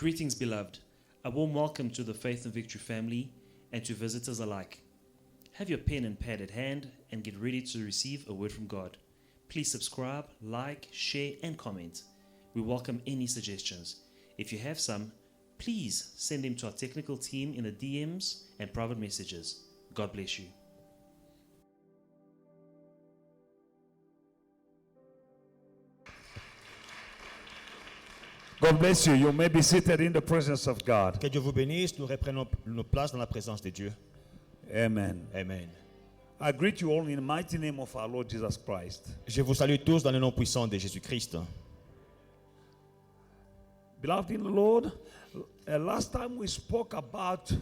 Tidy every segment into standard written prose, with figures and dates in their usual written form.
Greetings, beloved. A warm welcome to the Faith and Victory family and to visitors alike. Have your pen and pad at hand and get ready to receive a word from God. Please subscribe, like, share, and comment. We welcome any suggestions. If you have some, please send them to our technical team in the DMs and private messages. God bless you. God bless you. You may be seated in the presence of God. Que Dieu vous bénisse. Nous reprenons nos places dans la présence de Dieu. Amen. Amen. I greet you all in the mighty name of our Lord Jesus Christ. Je vous salue tous dans le nom puissant de Jésus-Christ. Beloved in the Lord, last time we spoke about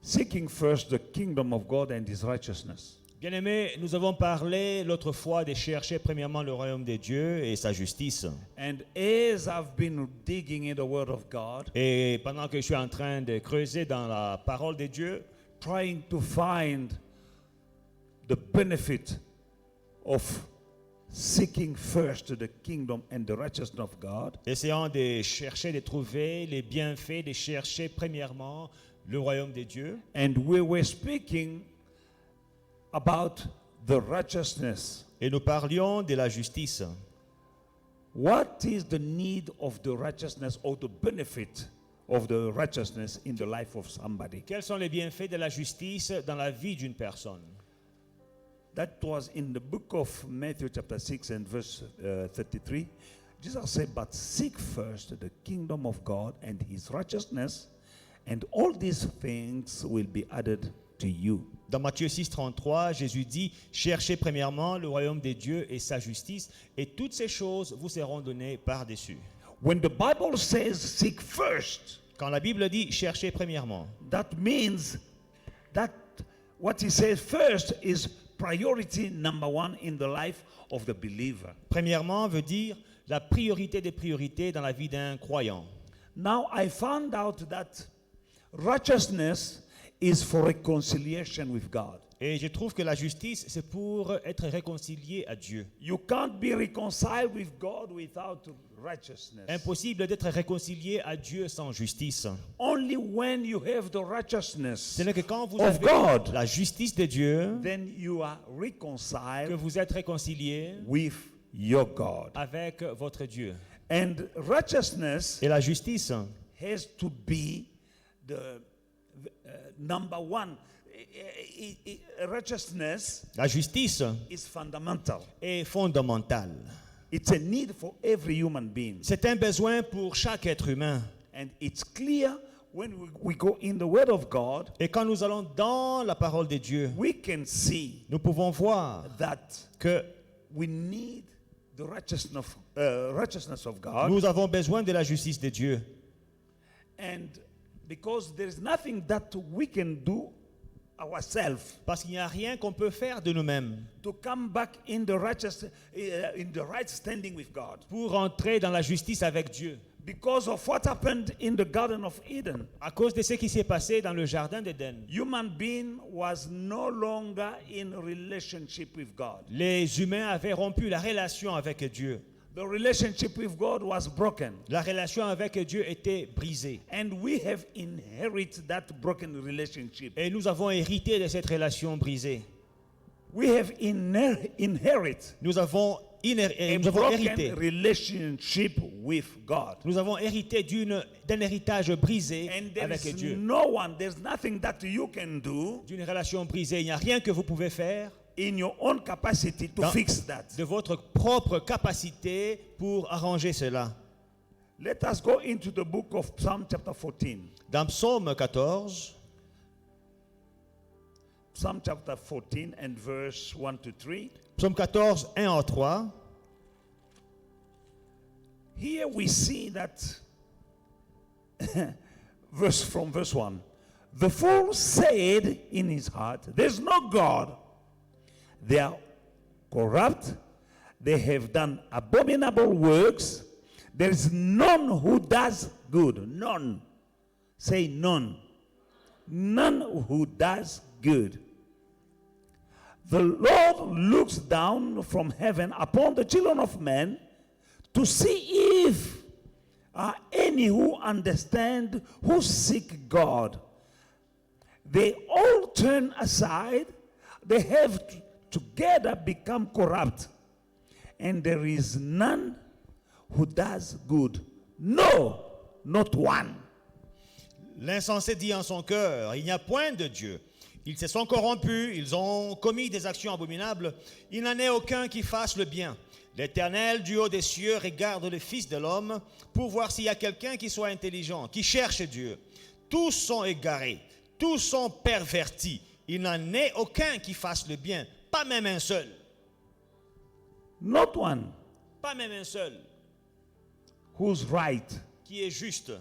seeking first the kingdom of God and His righteousness. Bien-aimés, nous avons parlé l'autre fois de chercher premièrement le royaume de Dieu et sa justice. And as I've been digging in the Word of God, Et pendant que je suis en train de creuser dans la parole de Dieu, trying to find the benefit of seeking first the kingdom and the righteousness of God, essayant de chercher, de trouver les bienfaits, de chercher premièrement le royaume de Dieu. and we were speaking about the righteousness. Et nous parlions de la justice. What is the need of the righteousness or the benefit of the righteousness in the life of somebody? Quels sont les bienfaits de la justice dans la vie d'une personne? That was in the book of Matthew chapter 6 and verse 33. Jesus said, but seek first the kingdom of God and His righteousness, and all these things will be added to you. Dans Matthieu 6, 33, Jésus dit, cherchez premièrement le royaume de Dieu et sa justice, et toutes ces choses vous seront données par-dessus. When the Bible says seek first, Quand la Bible dit, cherchez premièrement, that means that what He says first is priority number one in the life of the believer. premièrement veut dire la priorité des priorités dans la vie d'un croyant. Now I found out that righteousness is for reconciliation with God. Et je trouve que la justice, c'est pour être réconcilié à Dieu. You can't be reconciled with God without righteousness. Impossible d'être réconcilié à Dieu sans justice. Only when you have the Ce righteousness n'est que quand vous of avez God, la justice de Dieu then you are que reconciled vous êtes réconcilié with your God. avec votre Dieu. And righteousness Et la justice, has to be the number one. Righteousness la justice is fundamental. est fondamentale. It's a need for every human being. C'est un besoin pour chaque être humain. And it's clear when we go in the Word of God, Et quand nous allons dans la parole de Dieu, we can see nous pouvons voir that que we need the righteousness of God. nous avons besoin de la justice de Dieu. And because there is nothing that we can do ourselves Parce qu'il n'y a rien qu'on peut faire de nous-mêmes to come back in the right standing with God. pour entrer dans la justice avec Dieu. Because of what happened in the Garden of Eden, À cause de ce qui s'est passé dans le jardin d'Éden, human being was no longer in relationship with God. les humains avaient rompu la relation avec Dieu. The relationship with God was broken. La relation avec Dieu était brisée. And we have inherited that broken relationship. Et nous avons hérité de cette relation brisée. We have inherited Nous avons a broken hérité. relationship with God. Nous avons hérité d'un héritage brisé And there avec is Dieu. there's nothing that you can do D'une relation brisée, il n'y a rien que vous pouvez faire in your own capacity to Dans- fix that. de votre propre capacité pour arranger cela. Let us go into the book of Psalm chapter 14. Dans Psaume 14, Psalm chapter 14 and verse 1 to 3. Psaume 14, 1 à 3, Here we see that from verse 1. The fool said in his heart, there's no God. They are corrupt. They have done abominable works. There is none who does good. None. Say none. None who does good. The Lord looks down from heaven upon the children of men to see if are any who understand, who seek God. They all turn aside. They have together become corrupt. And there is none who does good. No, not one. L'insensé dit en son cœur, il n'y a point de Dieu. Ils se sont corrompus, ils ont commis des actions abominables. Il n'en est aucun qui fasse le bien. L'Éternel du haut des cieux regarde le Fils de l'homme pour voir s'il y a quelqu'un qui soit intelligent, qui cherche Dieu. Tous sont égarés, tous sont pervertis. Il n'en est aucun qui fasse le bien, pas même un seul. Not one Pas même un seul who's right. qui est juste.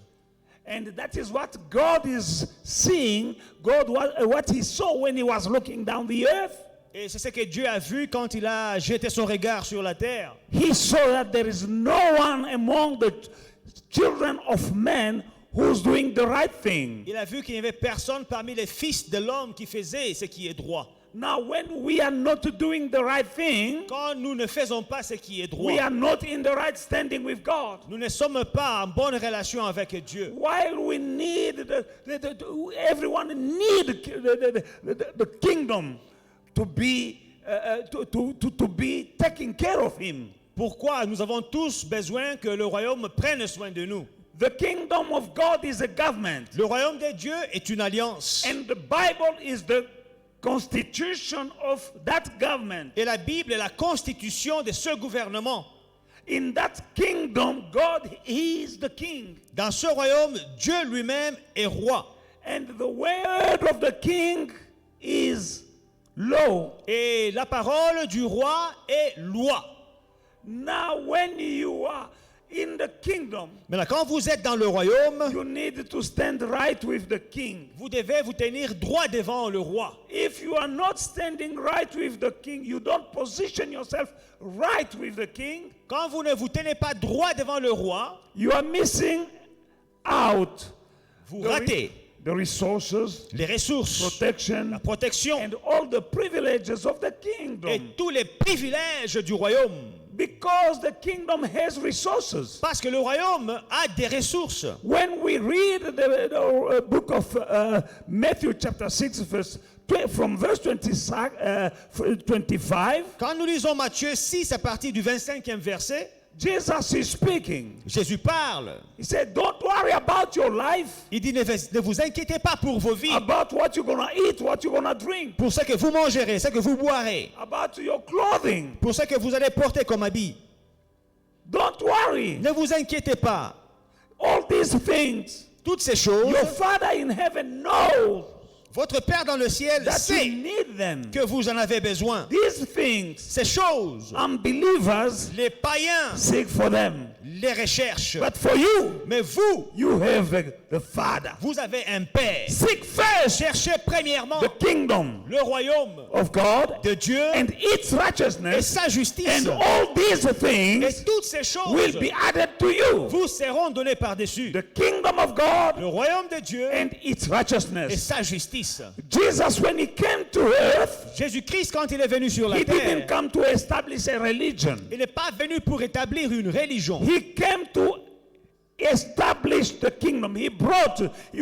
And that is what God is seeing. God, what he saw when he was looking down the earth. Et c'est ce que Dieu a vu quand il a jeté son regard sur la terre. He saw that there is no one among the children of men who's doing the right thing. Il a vu qu'il n'y avait personne parmi les fils de l'homme qui faisait ce qui est droit. Now, when we are not doing the right thing, Quand nous ne faisons pas ce qui est droit, we are not in the right standing with God. nous ne sommes pas en bonne relation avec Dieu. While we need everyone need the kingdom to be to be taking care of him. Pourquoi nous avons tous besoin que le royaume prenne soin de nous? The kingdom of God is a government, Le royaume de Dieu est une alliance. and the Bible is the constitution of that government. Et la Bible est la constitution de ce gouvernement. In that kingdom, God is the king, Dans ce royaume, Dieu lui-même est roi. and the word of the king is law. Et la parole du roi est loi. Now, when you are in the kingdom, Maintenant, quand vous êtes dans le royaume, you need to stand right with the king. vous devez vous tenir droit devant le roi. If you are not standing right with the king, you don't position yourself right with the king, Quand vous ne vous tenez pas droit devant le roi, you are missing out vous the, ratez the resources, les ressources, protection, la protection and all the privileges of the et kingdom. tous les privilèges du royaume. Because the kingdom has resources. Parce que le royaume a des ressources. When we read the book of Matthew chapter 6, from verse 25, Quand nous lisons Matthieu 6 à partir du 25e verset, Jesus is speaking. Jésus parle. He said, don't worry about your life, Il dit, ne vous inquiétez pas pour vos vies, about what you're going to eat, what you're going to drink, pour ce que vous mangerez, ce que vous boirez, about your clothing. pour ce que vous allez porter comme habit. Don't worry. Ne vous inquiétez pas. All these things, Toutes ces choses, your Father in heaven knows votre Père dans le ciel that you sait need them. que vous en avez besoin. These things, Ces choses, unbelievers les païens seek for them. les recherchent. But for you, Mais vous, you have the Father. vous avez un Père. Seek first Cherchez premièrement the kingdom le royaume of God de Dieu and its et righteousness, sa justice. and all these Et things toutes ces choses will be added to you. vous seront données par-dessus. The kingdom of God Le royaume de Dieu and its et righteousness. sa justice. Jesus, when he came to earth, Jésus-Christ, quand il est venu sur la he didn't terre, come to establish a religion. il n'est pas venu pour établir une religion. He came to establish the kingdom. He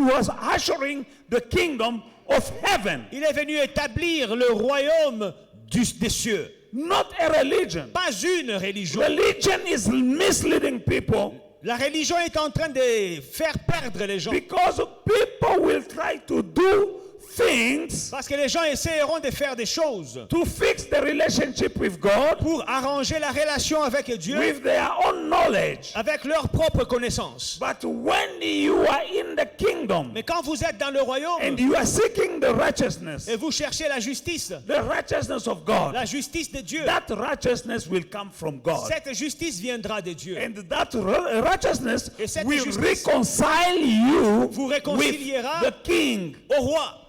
was ushering the kingdom of heaven, Il est venu établir le royaume des cieux. not a religion. Pas une religion. Religion is misleading people La religion est en train de faire perdre les gens. because people will try to do things Parce que les gens essaieront de faire des choses to fix the relationship with God pour arranger la relation avec Dieu with their own knowledge. avec leur propre connaissance. But when you are in the kingdom Mais quand vous êtes dans le royaume and you are seeking the righteousness, et vous cherchez la justice of God, de Dieu, that righteousness will come from God. cette justice viendra de Dieu. And that righteousness Et cette will justice reconcile you vous with réconciliera the king. au roi.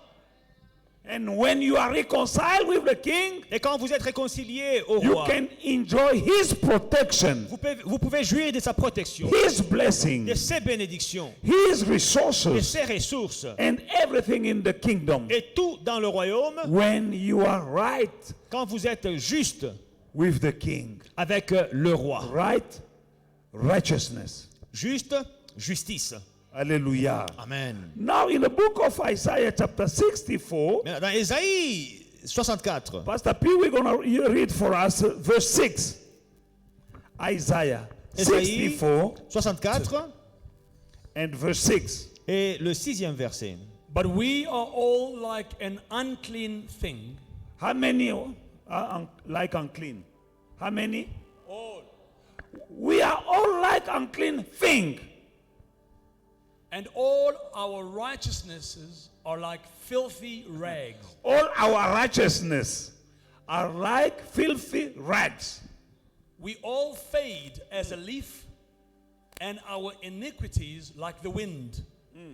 And when you are reconciled with the king, Et quand vous êtes réconcilié au you roi, can enjoy his protection, vous pouvez jouir de sa protection, his blessing, de ses bénédictions, his de resources, ses ressources, and everything in the kingdom. et tout dans le royaume When you are right quand vous êtes juste with the king, avec le roi. right righteousness, Juste justice. Hallelujah. Amen. Now, in the book of Isaiah, chapter 64, Maintenant, dans Ésaïe 64, Pastor P, we're going to read for us verse 6. Isaiah Ésaïe 64 64 and verse 6. et le 6e verset. But we are all like an unclean thing. How many are like unclean? How many? All. We are all like unclean thing. And all our righteousnesses are like filthy rags. All our righteousness are like filthy rags. We all fade as a leaf, and our iniquities, like the wind,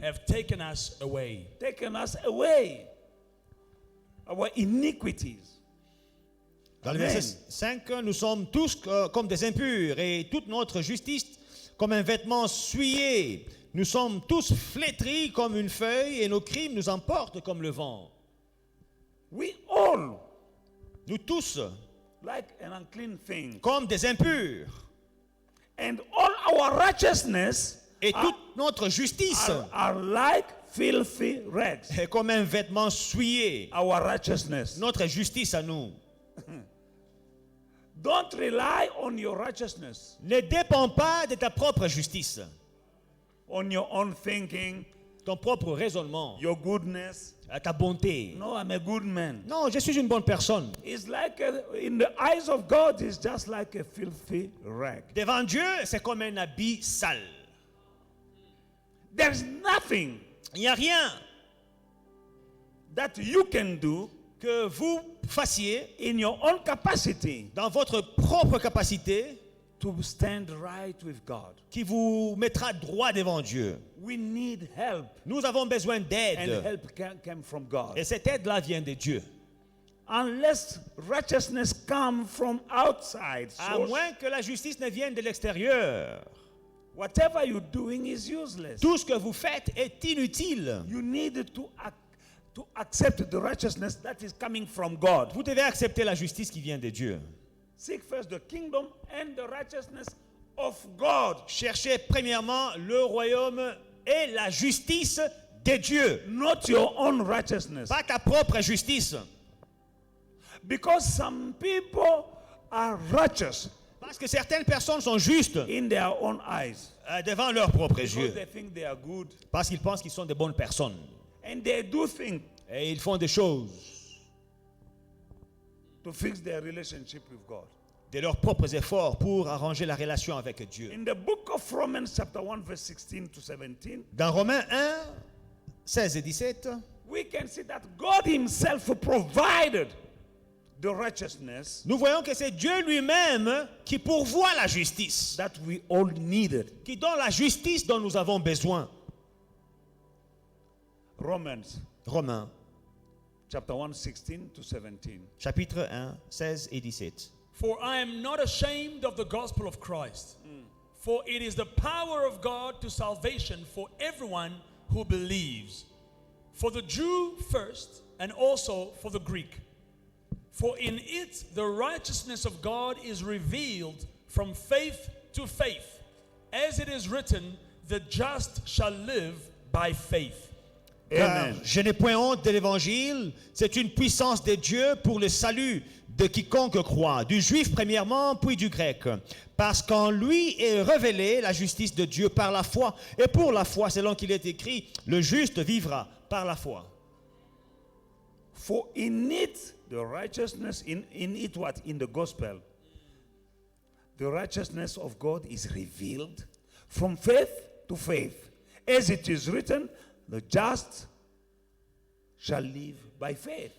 have taken us away. Taken us away. Our iniquities. Dans le Amen. verset 5, nous sommes tous comme des impurs et toute notre justice comme un vêtement souillé. Nous sommes tous flétris comme une feuille et nos crimes nous emportent comme le vent. We all Nous tous like an unclean thing. comme des impurs. And all our righteousness Et toute notre justice are like filthy rags. est comme un vêtement souillé. Our righteousness. Notre justice à nous. Don't rely on your righteousness, Ne dépend pas de ta propre justice, on your own thinking, ton propre raisonnement, your goodness. ta bonté. No, I'm a good man. Non, je suis une bonne personne. It's like, in the eyes of God, it's just like a filthy rag. Devant Dieu, c'est comme un habit sale. There's nothing Il n'y a rien that you can do que vous fassiez in your own capacity dans votre propre capacité to stand right with God. qui vous mettra droit devant Dieu. We need help, Nous avons besoin and d'aide. help came from God. Et cette aide-là vient de Dieu. Unless righteousness come from outside, À source, moins que la justice ne vienne de l'extérieur. whatever you're doing is useless. Tout ce que vous faites est inutile. You need to accept the righteousness that is coming from God. Vous devez accepter la justice qui vient de Dieu. Seek first the kingdom and the righteousness of God, Cherchez premièrement le royaume et la justice de Dieu. not your own righteousness. Pas ta propre justice. Because some people are righteous Parce que certaines personnes sont justes in their own eyes. devant leurs propres Because yeux. they think they are good. Parce qu'ils pensent qu'ils sont de bonnes personnes. And they do things Et ils font des choses to fix their relationship with God. de leurs propres efforts pour arranger la relation avec Dieu. In the book of Romans, chapter 1, verse 16 to 17, Dans Romains 1, 16 et 17, we can see that God Himself provided the righteousness nous voyons que c'est Dieu lui-même qui pourvoit la justice, that we all needed. qui donne la justice dont nous avons besoin. Romans, Romains, chapter 1, 16 to 17. chapitre 1, 16 et 17. For I am not ashamed of the gospel of Christ, for it is the power of God to salvation for everyone who believes, for the Jew first, and also for the Greek. For in it the righteousness of God is revealed from faith to faith, as it is written, the just shall live by faith. Car Amen. je n'ai point honte de l'évangile, c'est une puissance de Dieu pour le salut de quiconque croit, du juif premièrement, puis du grec. Parce qu'en lui est révélée la justice de Dieu par la foi, et pour la foi, selon qu'il est écrit, le juste vivra par la foi. For in it, the righteousness, in it what? In the gospel, the righteousness of God is revealed from faith to faith. As it is written, the just shall live by faith.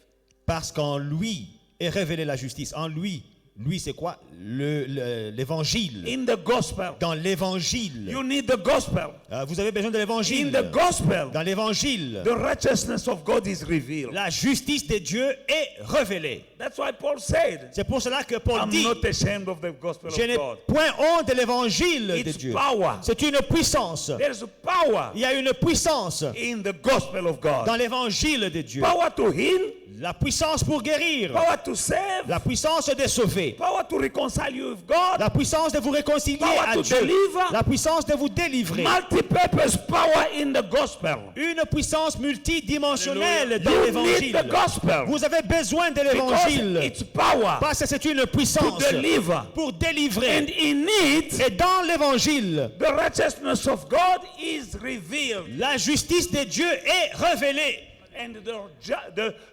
Parce qu'en lui est révélée la justice. En lui, lui c'est quoi? L'évangile. In the gospel, Dans l'évangile. you need the gospel. Vous avez besoin de l'évangile. In the gospel, Dans l'évangile, the righteousness of God is revealed. la justice de Dieu est révélée. That's why Paul said, C'est pour cela que Paul I'm dit, not ashamed of the gospel je of n'ai God. point honte de l'évangile de It's Dieu. power. C'est une puissance. There's power Il y a une puissance in the gospel of dans God. l'évangile de Dieu. Power to heal, La puissance pour guérir. power to save, La puissance de sauver. power to reconcile you with God, La puissance de vous réconcilier Power à to Dieu. deliver. La puissance de vous délivrer. multi-purpose power in the gospel. Une puissance multidimensionnelle dans You need l'évangile. the gospel Vous avez besoin de because l'évangile. it's power Parce que c'est une to puissance deliver. pour And délivrer. in it, Et dans l'évangile, the righteousness of God is revealed. la justice de Dieu est révélée. And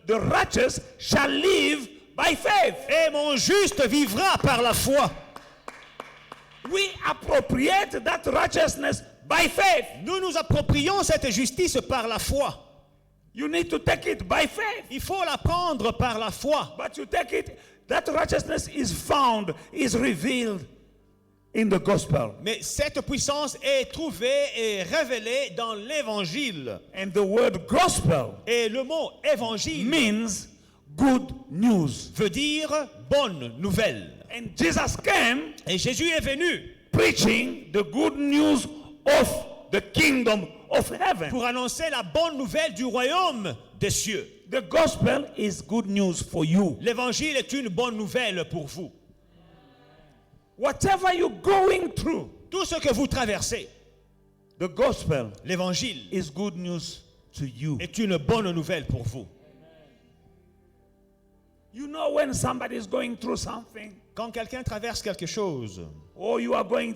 the righteous shall live by faith. Et mon juste vivra par la foi. We appropriate that righteousness by faith. Nous nous approprions cette justice par la foi. You need to take it by faith. Il faut la prendre par la foi. But you take it, that righteousness is found, is revealed in the gospel. Mais cette puissance est trouvée et révélée dans l'évangile. And the word gospel Et le mot évangile means good news. veut dire bonne nouvelle. And Jesus came Et Jésus est venu preaching the good news of the kingdom of heaven. pour annoncer la bonne nouvelle du royaume des cieux. The gospel is good news for you. L'évangile est une bonne nouvelle pour vous. Whatever you're going through, Tout ce que vous traversez, the gospel l'évangile is good news to you. est une bonne nouvelle pour vous. You know when somebody is going through something, Quand quelqu'un traverse quelque chose, or you are going,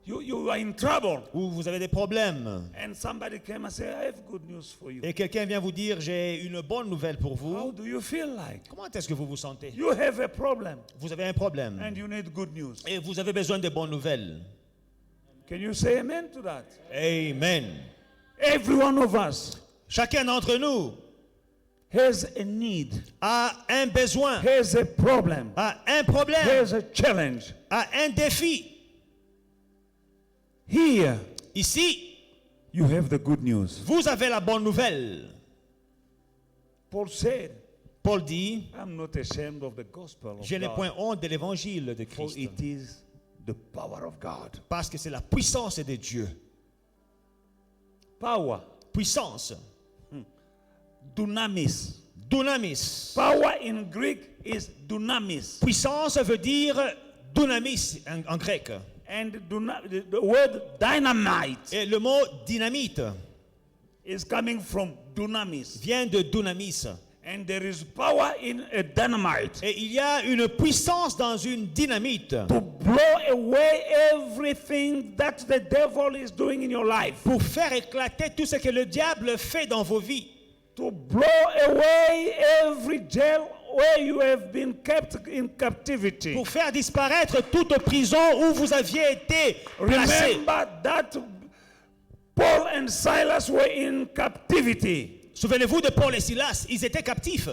you are in trouble, ou vous avez des problèmes, and somebody came and say, I have good news for you. et quelqu'un vient vous dire, j'ai une bonne nouvelle pour How vous, do you feel like? comment est-ce que vous vous sentez? You have a problem, Vous avez un problème, and you need good news. et vous avez besoin de bonnes nouvelles. Can you say amen to that? Amen. Every one of us Chacun d'entre nous has a need, a un besoin, has a problem, a un problème, has a challenge. a un défi. Here, Ici, you have the good news. vous avez la bonne nouvelle. Paul said, Paul dit, I'm not ashamed of the gospel of je n'ai God, point honte de l'évangile de for Christ, it is the power of God. parce que c'est la puissance de Dieu. Power, Puissance, dunamis. dunamis. Power in Greek is dunamis. Puissance veut dire dunamis en grec. And the word dynamite Et le mot dynamite is coming from dunamis. vient de dunamis. And there is power in a dynamite Et il y a une puissance dans une dynamite to blow away everything that the devil is doing in your life. pour faire éclater tout ce que le diable fait dans vos vies. To blow away every jail where you have been kept in captivity. Pour faire disparaître toute prison où vous aviez été placé. Remember that Paul and Silas were in captivity. Souvenez-vous de Paul et Silas, ils étaient captifs.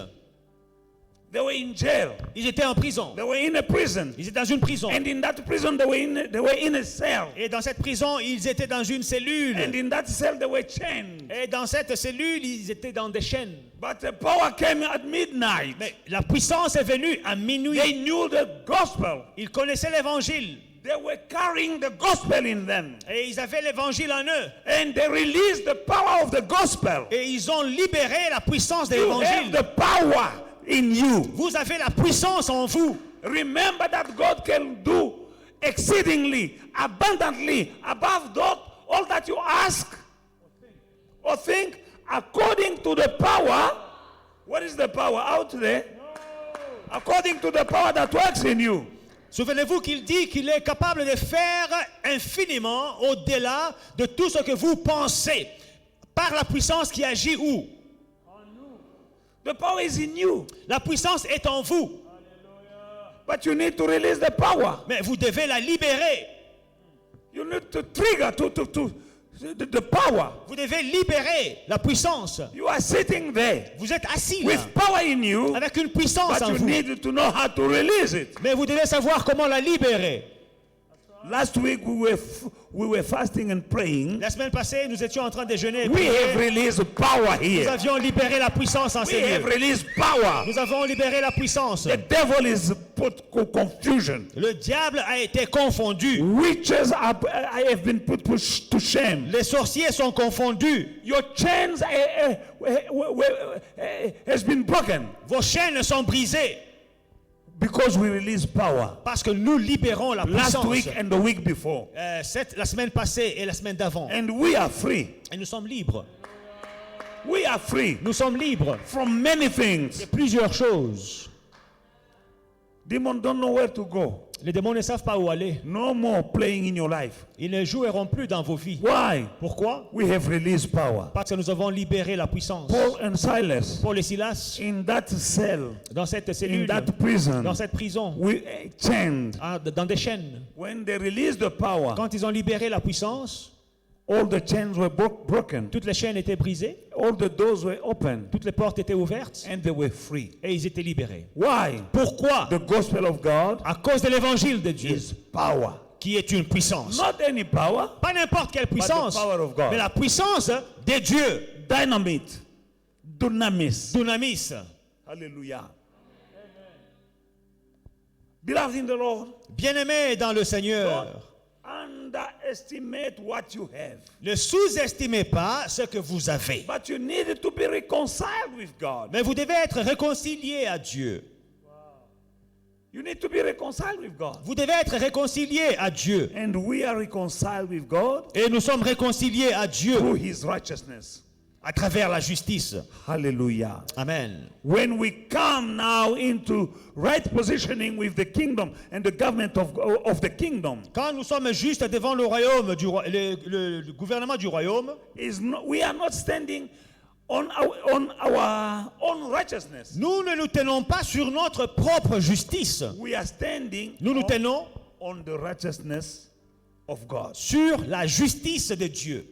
They were in jail. Ils étaient en prison. They were in a prison. Ils étaient dans une prison. And in that prison, they were in a cell. Et dans cette prison, ils étaient dans une cellule. And in that cell, they were chained. Et dans cette cellule, ils étaient dans des chaînes. But the power came at midnight. Mais la puissance est venue à minuit. They knew the gospel. Ils connaissaient l'évangile. They were carrying the gospel in them. Et ils avaient l'évangile en eux. And they released the power of the gospel. Et ils ont libéré la puissance de You have l'évangile. the power in you. Vous avez la puissance en vous. Remember that God can do exceedingly, abundantly, above all that you ask or think, according to the power. What is the power out there? According to the power that works in you. Souvenez-vous qu'il dit qu'il est capable de faire infiniment au-delà de tout ce que vous pensez par la puissance qui agit où? The power is in you. La puissance est en vous. But you need to release the power. Mais vous devez la libérer. You need to trigger the power. Vous devez libérer la puissance. You are sitting there Vous êtes assis là, with power in you, avec une puissance but en you vous. need to know how to release it. Mais vous devez savoir comment la libérer. Last week we were fasting and praying. La semaine passée, nous étions en train de jeûner et We have prier. released power Nous here. avions libéré la puissance en We ces have lieux. released power. Nous avons libéré la puissance. The devil is put confusion. Le diable a été confondu. Witches have been put to shame. Les sorciers sont confondus. Your chains has been broken Vos chaînes sont brisées because we release power. parce que nous libérons la Last puissance. week and the week before. La semaine passée et la semaine d'avant. And we are free. Et nous sommes libres. We are free Nous sommes libres from many de things. plusieurs choses. Demons don't know where to go. Les démons ne savent pas où aller. No more playing in your life. Ils ne joueront plus dans vos vies. Why? Pourquoi? We have released power. Parce que nous avons libéré la puissance. Paul and Silas Paul et Silas, in that cell, dans cette in cellule, that prison, dans cette prison, we chained. dans des chaînes. When they released the power, Quand ils ont libéré la puissance, all the chains were broken. toutes les chaînes étaient brisées, All the doors were open toutes les portes étaient ouvertes and they were free. et ils étaient libérés. Why? Pourquoi? The gospel of God À cause de l'évangile de Dieu, is power. qui est une puissance. Not any power, Pas n'importe quelle puissance, power of God. mais la puissance de Dieu. dynamite, dunamis. Dunamis. Hallelujah. Beloved in the Lord, Bien-aimé dans le Seigneur, underestimate what you have. ne sous-estimez pas ce que vous avez. But you need to be reconciled with God. Mais vous devez être réconcilié à Dieu. You need to be reconciled with God. Vous devez être réconcilié à Dieu. And we are reconciled with God Et nous sommes réconciliés à Dieu through His righteousness. à travers la justice. Hallelujah. Amen. When we come now into right positioning with the kingdom and the government of the kingdom, Quand nous sommes justes devant le royaume, le gouvernement du royaume, we are not standing on our own righteousness. nous ne nous tenons pas sur notre propre justice. We are standing Nous nous tenons on the righteousness of God. sur la justice de Dieu.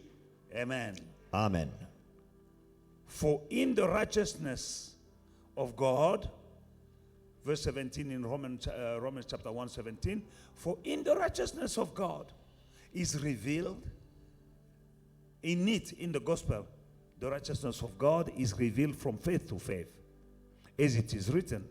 Amen. Amen. For in the righteousness of God, verse 17 in Romans chapter 1, 17, for in the righteousness of God is revealed in it, in the gospel, the righteousness of God is revealed from faith to faith. As it is written,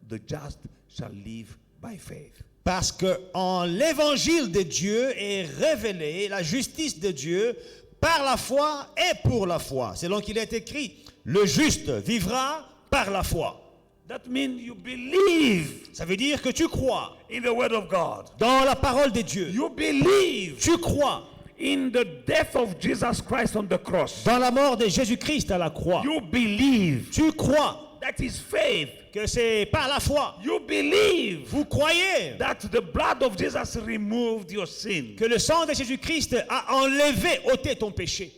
the just shall live by faith. Parce que en l'évangile de Dieu est révélée la justice de Dieu par la foi et pour la foi. Selon qu'il est écrit, le juste vivra par la foi. That means you believe Ça veut dire que tu crois in the word of God. dans la parole de Dieu. You believe Tu crois in the death of Jesus Christ on the cross. dans la mort de Jésus-Christ à la croix. You believe. Tu crois That is faith. que c'est par la foi. You believe Vous croyez that the blood of Jesus removed your sin. que le sang de Jésus-Christ a enlevé, ôté ton péché.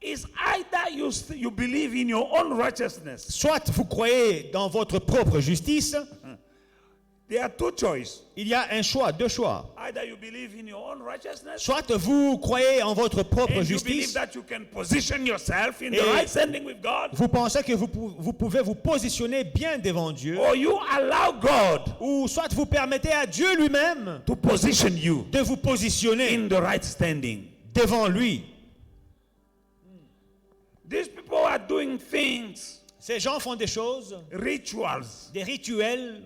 It's either you believe in your own righteousness. Soit vous croyez dans votre propre justice, There are two choices. il y a un choix, deux choix. Either you believe in your own righteousness, Soit vous croyez en votre propre and you believe justice, that you can position yourself in the Et- right standing with God, vous pensez que vous pouvez vous positionner bien devant Dieu, or you allow God ou soit vous permettez à Dieu lui-même to position you de vous positionner in the right standing. devant lui. These people are doing things, Ces gens font des choses, rituals. des rituels.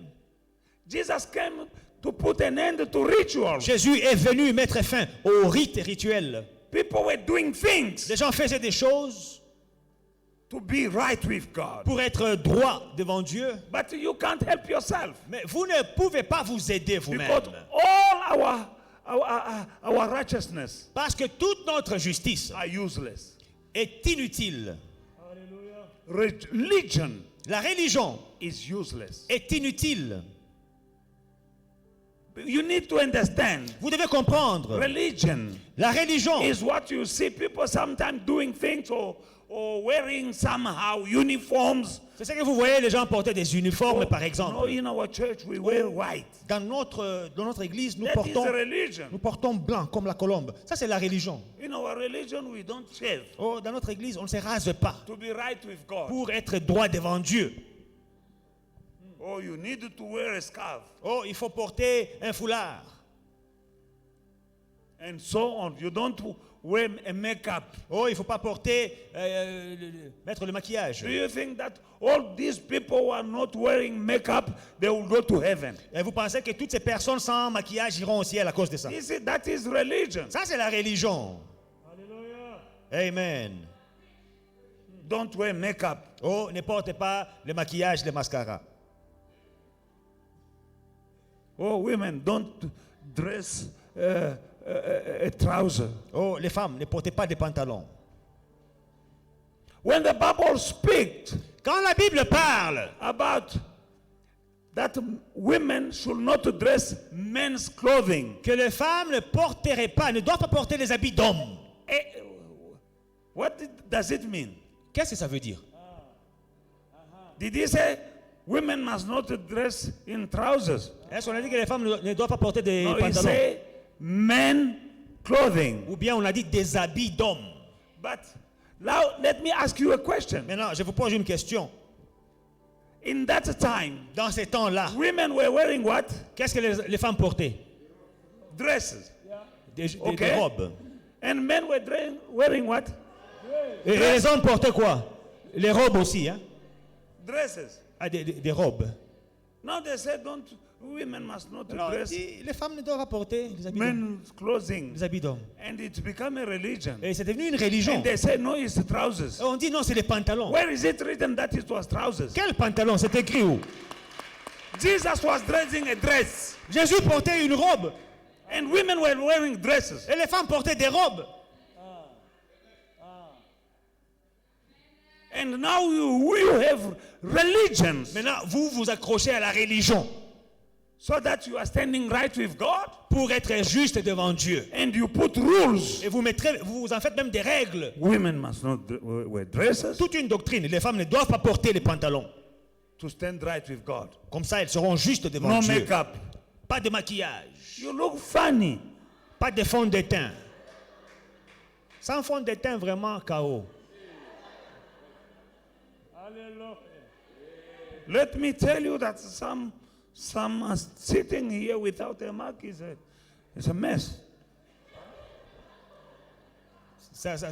Jesus came to put an end to rituals. Jésus est venu mettre fin aux rites et rituels. People were doing things Les gens faisaient des choses to be right with God. pour être droit devant Dieu. But you can't help yourself. Mais vous ne pouvez pas vous aider vous-même. Because all our righteousness Parce que toute notre justice are useless. est inutile. Religion La religion is useless. est inutile. You need to understand. Vous devez comprendre. Religion La religion is what you see people sometimes doing things or wearing somehow uniforms. c'est ce que vous voyez les gens porter des uniformes par No, exemple. in our church we wear white. Dans notre église, nous That is portons, a religion. blanc comme la colombe. Ça c'est la religion. In our religion we don't shave Oh, dans notre église, on ne se rase pas to be right with God. pour être droit devant Dieu. Oh, you need to wear a scarf. Oh, il faut porter un foulard. and so on. You don't wear a makeup. Oh, il ne faut pas porter, mettre le maquillage. Do you think that all these people who are not wearing makeup, they will go to heaven? Et vous pensez que toutes ces personnes sans maquillage iront au ciel à cause de ça? You see, that is religion. Ça, c'est la religion. Amen. Don't wear makeup. Oh, ne portez pas le maquillage, le mascara. Oh, women, don't dress a trouser. Oh, les femmes, ne portez pas de pantalons. When the Bible speaks Quand la Bible parle about that women should not dress men's clothing, que les femmes ne porteraient pas, ne doivent pas porter les habits d'hommes, what does it mean? qu'est-ce que ça veut dire? Did he say women must not dress in trousers? Est-ce qu'on a dit que les femmes ne doivent pas porter des No, he pantalons? say men clothing. Ou bien on a dit des habits d'hommes? But now let me ask you a question. Maintenant, je vous pose une question. In that time, Dans ces temps-là, women were wearing what? qu'est-ce que les femmes portaient? Dresses. Des Okay. robes. And men were wearing what? Et les hommes portaient quoi? Les robes aussi, hein? Dresses. Ah, des robes. Now they said women must not Alors, dress les femmes ne doivent pas porter les habits d'hommes. men's clothing. Les habits d'hommes. And it's become a religion. Et c'est devenu une religion. And they say no, it's the trousers. On dit non, c'est les pantalons. Where is it written that it was trousers? Quel pantalon? C'est écrit où? Jesus was dressing a dress. Jésus portait une robe. And women were wearing dresses. Et les femmes portaient des robes. And now you have religions Maintenant, vous vous accrochez à la religion so that you are standing right with God pour être juste devant Dieu. and you put rules. Et vous en faites même des règles. Women must not wear dresses Toute une doctrine. Les femmes ne doivent pas porter les pantalons. to stand right with God. Comme ça, elles seront justes devant No Dieu. makeup. Pas de maquillage. You look funny. Pas de fond de teint. Sans fond de teint, vraiment KO. Let me tell you that some are sitting here without a mark is a mess.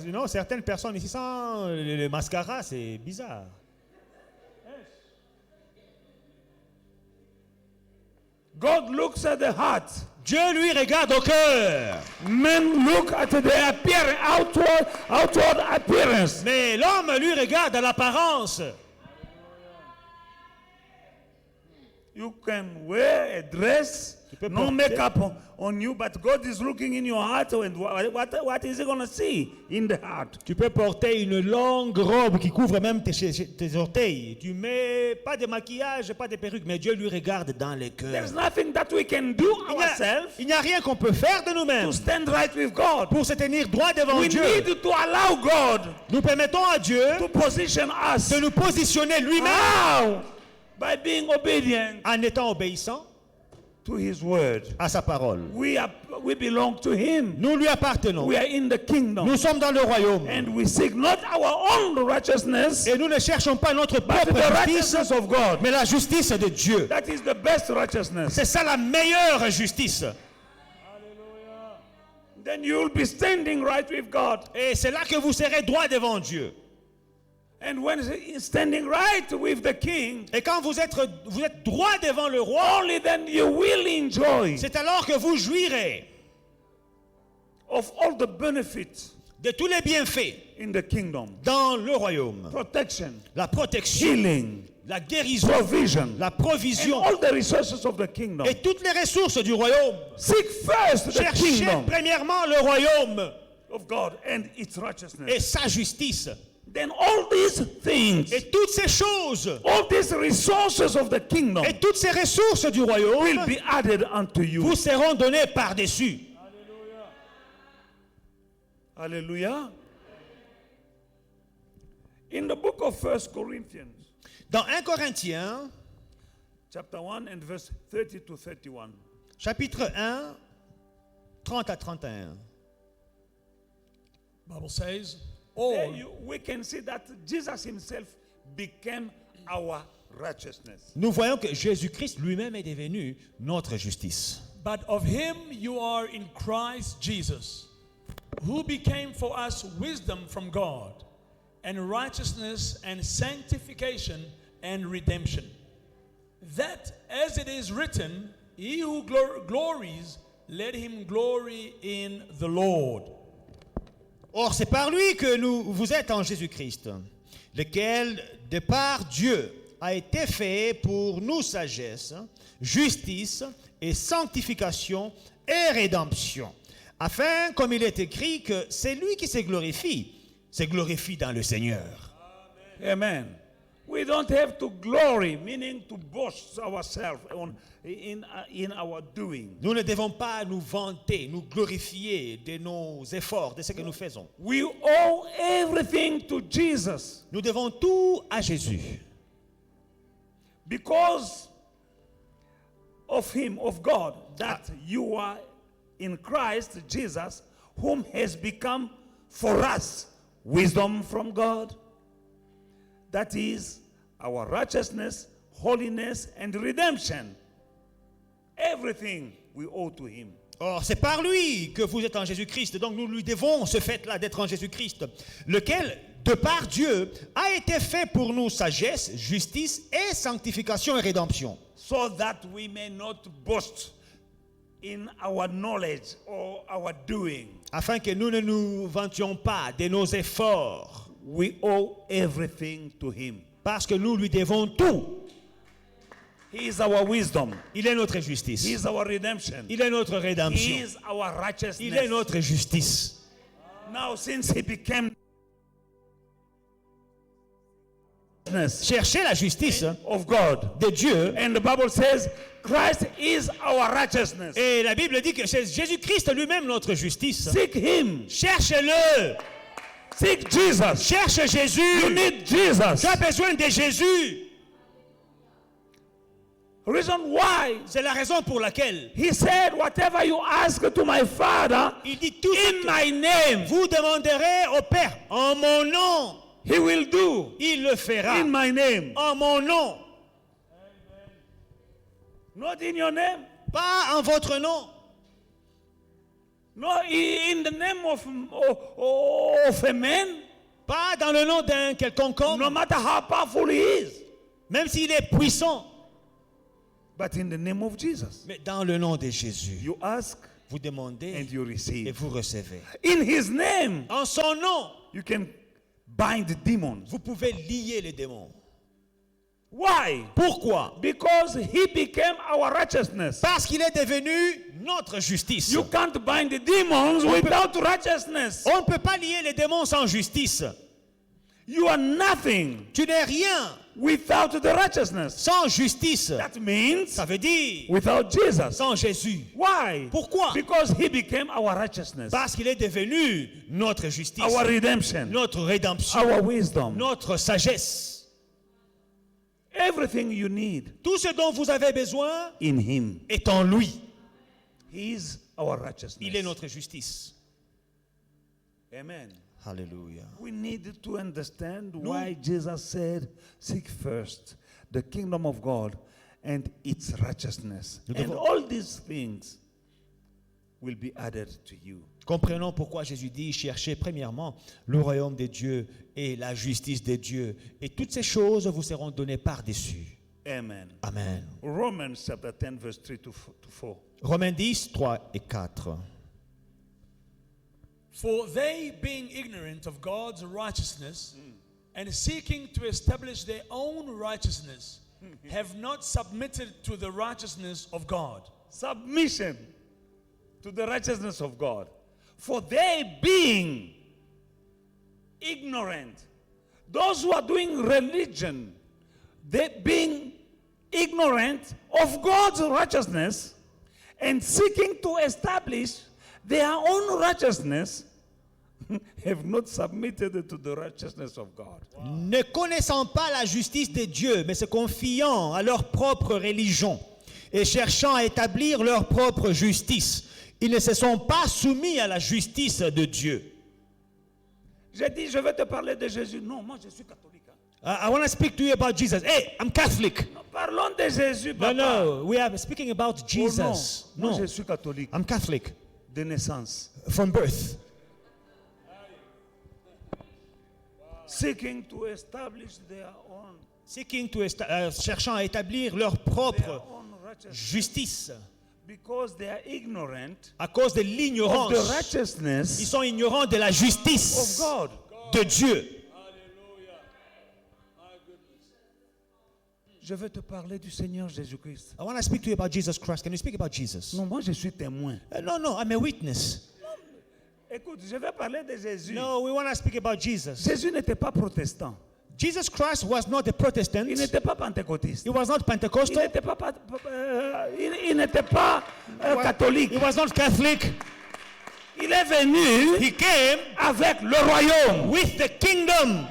Non, certaines personnes ici sans le mascara, c'est bizarre. God looks at the heart. Dieu lui regarde au cœur. Men look at the outward appearance. Mais l'homme lui regarde à l'apparence. You can wear a dress, peux no porter- makeup on you, but God is looking in your heart. And what is He going to see in the heart? Tu peux porter une longue robe qui couvre même tes orteils. Tu mets pas de maquillage, pas de perruque, mais Dieu lui regarde dans le cœur. There's nothing that we can do ourselves Il n'y a rien qu'on peut faire de nous-mêmes to stand right with God. pour se tenir droit devant We Dieu. need to allow God Nous permettons à Dieu to position us. de nous positionner lui-même How? By being obedient en étant obéissant to His word. à sa parole. We belong to Him. Nous lui appartenons. We are in the kingdom. Nous sommes dans le royaume. And we seek not our own righteousness, Et nous ne cherchons pas notre but propre the justice, righteousness of God. mais la justice de Dieu. That is the best righteousness. C'est ça la meilleure justice. Then you will be standing right with God. Et c'est là que vous serez droit devant Dieu. And when standing right with the King, Et quand vous êtes droit devant le roi, only then you will enjoy c'est alors que vous jouirez of all the benefits de tous les bienfaits in the kingdom. dans le royaume. Protection, La protection, healing, la guérison, provision, la and provision all the resources of the kingdom. et toutes les ressources du royaume. Seek first the Cherchez kingdom premièrement le royaume of God and its righteousness. et sa justice. Then all these things, Et toutes ces choses all these resources of the kingdom et toutes ces ressources du royaume will be added unto you. vous seront données par-dessus. Hallelujah. In the book of 1 Corinthians, Dans 1 Corinthiens, chapter 1 and verse 30 to 31. chapitre 1, 30 à 31. Bible says, There all we can see that Jesus himself became our righteousness. Nous voyons que Jésus-Christ lui-même est devenu notre justice. But of him you are in Christ Jesus, who became for us wisdom from God, and righteousness and sanctification and redemption. That, as it is written, he who glories, let him glory in the Lord. Or, c'est par lui que vous êtes en Jésus-Christ, lequel, de par Dieu, a été fait pour nous sagesse, justice et sanctification et rédemption, afin, comme il est écrit, que c'est lui qui se glorifie dans le Seigneur. Amen. We don't have to glory, meaning to boast ourselves in our doing. Nous ne devons pas nous vanter, nous glorifier de nos efforts, de ce que nous faisons. We owe everything to Jesus Nous devons tout à Jésus. because of him, of God, that you are in Christ Jesus, whom has become for us wisdom from God. That is our righteousness, holiness, and redemption. Everything we owe to him. Or, c'est par lui que vous êtes en Jésus-Christ. Donc, nous lui devons ce fait-là d'être en Jésus-Christ, lequel, de par Dieu, a été fait pour nous sagesse, justice et sanctification et rédemption. So that we may not boast in our knowledge or our doing. Afin que nous ne nous vantions pas de nos efforts. We owe everything to him. Parce que nous lui devons tout. He is our wisdom. Il est notre justice. He is our redemption. Il est notre He rédemption. is our righteousness. Il est notre justice. Now, since he became Cherchez la justice of God, de Dieu. and the Bible says Christ is our righteousness. Et la Bible dit que c'est Jésus-Christ lui-même notre justice. Seek him. Cherche-le. Seek Jesus. Cherche You Jésus. need Jesus. Tu as besoin de Jésus. Reason why C'est la raison pour laquelle he said, whatever you ask to my Father il dit tout ce in que my name, vous demanderez au Père en mon nom. he will do Il le fera in my name. en mon nom. Not in your name. Pas en votre nom. No, in the name of a man, Pas dans le nom d'un quelconque homme. no matter how powerful he is, Même s'il est puissant. but in the name of Jesus. Mais dans le nom de Jésus. You ask Vous demandez and you et receive. vous recevez. In his name, En son nom, you can bind demons. vous pouvez lier les démons. Why? Pourquoi? Because he became our righteousness. Parce qu'il est devenu notre justice. You can't bind the demons without righteousness. On ne peut pas lier les démons sans justice. You are nothing Tu n'es rien without the righteousness. sans justice. That means Ça veut dire without Jesus. sans Jésus. Why? Pourquoi? Because he became our righteousness, Parce qu'il est devenu notre justice, our redemption, notre rédemption, our wisdom. notre sagesse. Everything you need Tout ce dont vous avez besoin in him. est en lui. He is our righteousness. Il est notre justice. Amen. Alléluia. We need to understand why Jesus said, seek first the kingdom of God and its righteousness. Nous And devons- all these things will be added to you. Comprenons pourquoi Jésus dit cherchez premièrement le royaume de Dieu et la justice de Dieu. Et toutes ces choses vous seront données par-dessus. Amen. Amen. Romans chapter 10, verse 3 to 4. Romains 10, 3 et 4. For they, being ignorant of God's righteousness and seeking to establish their own righteousness, have not submitted to the righteousness of God. Submission to the righteousness of God. For they being ignorant, those who are doing religion, they being ignorant of God's righteousness and seeking to establish their own righteousness, have not submitted to the righteousness of God. Ne connaissant pas la justice de Dieu, mais se confiant à leur propre religion et cherchant à établir leur propre justice, ils ne se sont pas soumis à la justice de Dieu. J'ai dit, je vais te parler de Jésus. Non, moi je suis catholique. I want to speak to you about Jesus. Hey, I'm Catholic. Parlons de Jésus, No, papa. no, we are speaking about Oh, Jesus. non. Moi, No, je suis catholique I'm Catholic de naissance. from birth. Seeking to establish their own, Cherchant à établir leur propre own righteousness. justice Because they are ignorant à cause de of l'ignorance. the righteousness Ils sont ignorants de la of justice God. de Dieu. Je vais te parler du Seigneur Jésus-Christ. I want to speak to you about Jesus Christ. Can you speak about Jesus? Non, moi je suis témoin. No, I'm a witness. Écoute, je vais parler de Jésus. No, we want to speak about Jesus. Jésus n'était pas protestant. Jesus Christ was not a Protestant. Il n'était pas pentecôtiste. He was not Il Pentecostal. n'était pas, il n'était pas catholique. He was not Catholic. Il est venu He came avec le royaume. with the kingdom.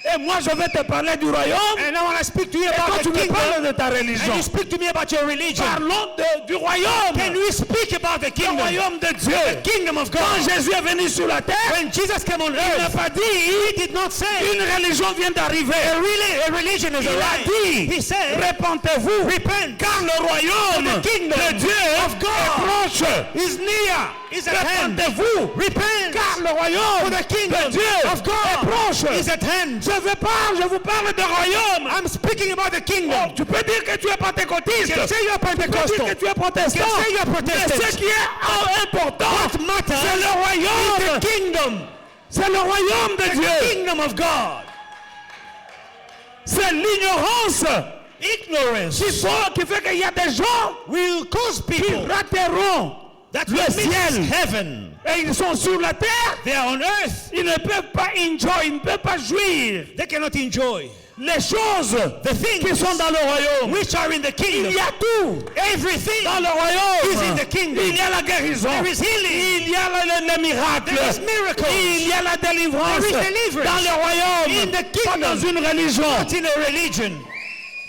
Et moi, je vais te parler du royaume. And I want to speak to you Et toi, about tu the me parles kingdom. de ta religion. And you speak to me about your religion. Parlons du royaume. Can we speak about the Le kingdom? royaume de Dieu. The kingdom of Quand God. Jésus est venu sur la terre, When Jesus came on il n'a earth, pas dit he did not say une religion vient d'arriver. a religion is Il a arrived. dit He said, repentez-vous, repent, car le royaume the kingdom de Dieu of God est proche. is near, is at hand. Repentez-vous, Repent, car le royaume for the kingdom de Dieu of est God proche. is at hand. Je vous parle de royaume. I'm speaking about the Oh, kingdom. tu peux dire que tu es pentecôtiste. You can say you're Tu peux dire Pentecostal. que tu es protestant. You can say you're Mais Protestant. ce qui est important, What matters c'est le is royaume. the kingdom, C'est le royaume de the Dieu. kingdom of God. C'est l'ignorance Ignorance qui fait qu'il y a des gens will cause qui people rateront that le will miss ciel. heaven. Et ils sont sur la terre. They are on earth. Ils ne peuvent pas enjoy, ils ne peuvent pas jouir They cannot enjoy les choses the things qui sont dans le royaume. which are in the Il kingdom. y a tout Everything dans le royaume. is in the kingdom. Il y a la guérison. There is healing. Il y a le miracle. There is miracles. Il y a la délivrance. There is deliverance. Dans le royaume. In the Pas kingdom. dans une religion. Not in a religion.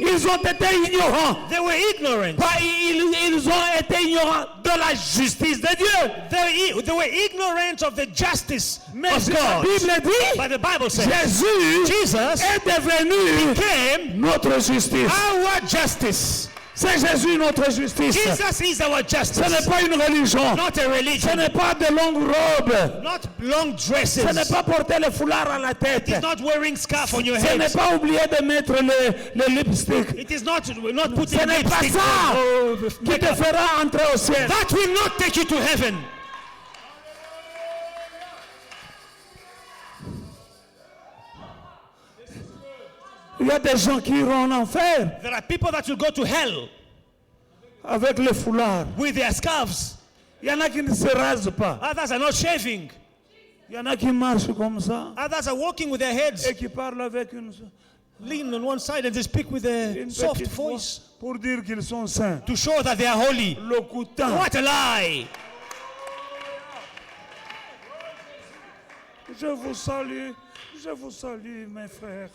Ils ont été ignorants. They were ignorant. Ils ont été ignorants de la justice de Dieu. They were ignorant of the justice Mais of la God. Bible dit, But the Bible says Jésus Jesus est devenu came notre justice. our justice. C'est Jésus notre justice. Jesus is our Ce justice. n'est pas une religion. Not a Ce religion. n'est pas de longues robes. Not long dresses. Ce n'est pas porter le foulard à la tête. It is not wearing scarf on your Ce n'est head. pas oublier de mettre le lipstick. It is not putting Ce n'est pas lipstick ça or qui te makeup. fera entrer au ciel. That will not take you to heaven. Il y a des gens qui iront en enfer There are people that will go to hell avec le foulard. with their scarves. Il y en a qui ne se rasent pas. Others are not shaving. Il y en a qui marchent comme ça Others are walking with their heads et qui parlent avec une lean on one side and they speak with a soft petite voix voice pour dire qu'ils sont saints. to show that they are holy. L'occultant. What a lie! Je vous salue, mes frères.